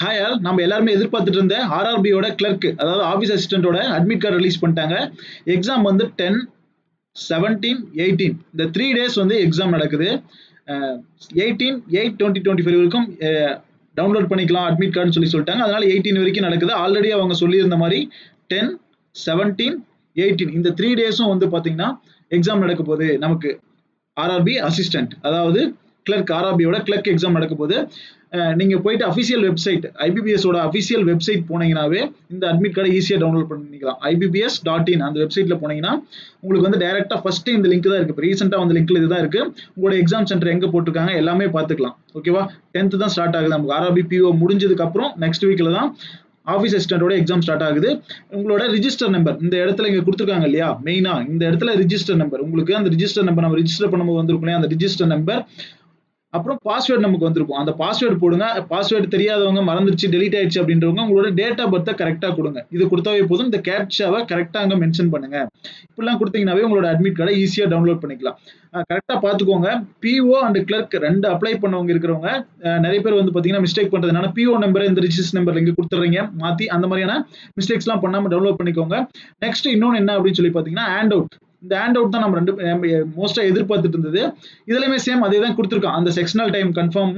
Hi all, நம்ம எல்லாருமே எதிர்பார்த்துட்டு இருந்த ஆர்ஆர்பியோட கிளர்க், அதாவது ஆஃபீஸ் அசிஸ்டன்டோட அட்மிட் கார்டு ரிலீஸ் பண்ணிட்டாங்க. எக்ஸாம் வந்து 10, 17, 18 இந்த 3 டேஸ் வந்து எக்ஸாம் நடக்குது. 18/8/2025 வரைக்கும் டவுன்லோட் பண்ணிக்கலாம் அட்மிட் கார்டுன்னு சொல்லிட்டாங்க. அதனால 18 வரைக்கும் நடக்குது. ஆல்ரெடி அவங்க சொல்லியிருந்த மாதிரி 10, 17, 18 இந்த 3 டேஸும் வந்து பார்த்தீங்கன்னா எக்ஸாம் நடக்க போகுது. நமக்கு ஆர்ஆர்பி அசிஸ்டன்ட், அதாவது கிளர்க், ஆர்ஆர்பியோட கிளர்க் எக்ஸாம் நடக்க போகுது. நீங்க போயிட்டு அஃபிஷியல் வெப்சைட், ஐபிபிஎஸோட அஃபிஷியல் வெப்சைட் போனீங்கன்னாவே இந்த அட்மிட் கார்டை ஈஸியாக டவுன்லோட் பண்ணிக்கலாம். IBPS.in அந்த வெப்சைட்ல போனீங்கன்னா உங்களுக்கு வந்து டைரக்டா ஃபர்ஸ்ட் இந்த லிங்க் தான் இருக்கு. ரீசெண்டா வந்த லிங்க்ல இதுதான் இருக்கு. உங்களோட எக்ஸாம் சென்டர் எங்க போட்டிருக்காங்க எல்லாமே பார்த்துக்கலாம். ஓகேவா? 10th தான் ஸ்டார்ட் ஆகுது. நமக்கு ஆர்ஆர்பி பிஓ முடிஞ்சதுக்கு அப்புறம் நெக்ஸ்ட் வீக்ல தான் ஆஃபீஸ் அசிஸ்டன்டோட எக்ஸாம் ஸ்டார்ட் ஆகுது. உங்களோட ரிஜிஸ்டர் நம்பர் இந்த இடத்துல இங்க கொடுத்துருக்காங்க இல்லையா, மெயினா இந்த இடத்துல ரிஜிஸ்டர் நம்பர், உங்களுக்கு அந்த ரிஜிஸ்டர் நம்பர் நம்ம ரிஜிஸ்டர் பண்ணும்போது வந்திருக்கும், அந்த ரிஜிஸ்டர் நம்பர், அப்புறம் பாஸ்வேர்டு நமக்கு வந்திருக்கும். அந்த பாஸ்வேர்டு போடுங்க. பாஸ்வேர்டு தெரியாதவங்க, மறந்துருச்சு, டெலீட் ஆயிடுச்சு அப்படின்றவங்க உங்களோட டேட் ஆஃப் பர்த்தை கரெக்டா கொடுங்க. இது கொடுத்தாவே போதும். இந்த கேப்சாவை கரெக்டா அங்க மென்ஷன் பண்ணுங்க. இப்படிலாம் கொடுத்தீங்கன்னாவே உங்களோட அட்மிட் கார்டை ஈஸியா டவுன்லோட் பண்ணிக்கலாம். கரெக்டா பாத்துக்கோங்க. பிஓ அண்ட் கிளர்க் ரெண்டு அப்ளை பண்ணவங்க இருக்கிறவங்க நிறைய பேர் வந்து பாத்தீங்கன்னா மிஸ்டேக் பண்றதுனால பிஓ நம்பர் இந்த ரிஜிஸ்டர் நம்பர் இங்க கொடுத்துறீங்க மாத்தி. அந்த மாதிரியான மிஸ்டேக்ஸ் எல்லாம் பண்ணாம டவுன்லோட் பண்ணிக்கோங்க. நெக்ஸ்ட் இன்னொன்னு என்ன அப்படின்னு சொல்லி பாத்தீங்கன்னா ஹேண்ட் அவுட். இந்த ஹேண்ட் அவுட் தான் நம்ம மோஸ்டா எதிர்பார்த்துட்டு இருந்தது. இதுலயுமே சேம் அதே தான் கொடுத்துருக்கோம். அந்த செக்ஷனல் டைம் கன்ஃபார்ம்,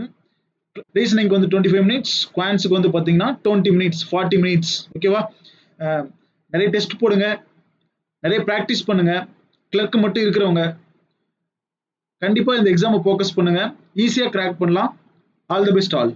ரீசனிங்க்கு வந்து 25 மினிட்ஸ், குவான்ஸுக்கு வந்து பாத்தீங்கன்னா 20 மினிட்ஸ், 40 மினிட்ஸ். ஓகேவா? நிறைய டெஸ்ட் போடுங்க, நிறைய ப்ராக்டிஸ் பண்ணுங்க. கிளர்க் மட்டும் இருக்கிறவங்க கண்டிப்பா இந்த எக்ஸாமை ஃபோக்கஸ் பண்ணுங்க. ஈஸியா கிராக் பண்ணலாம். All the best all.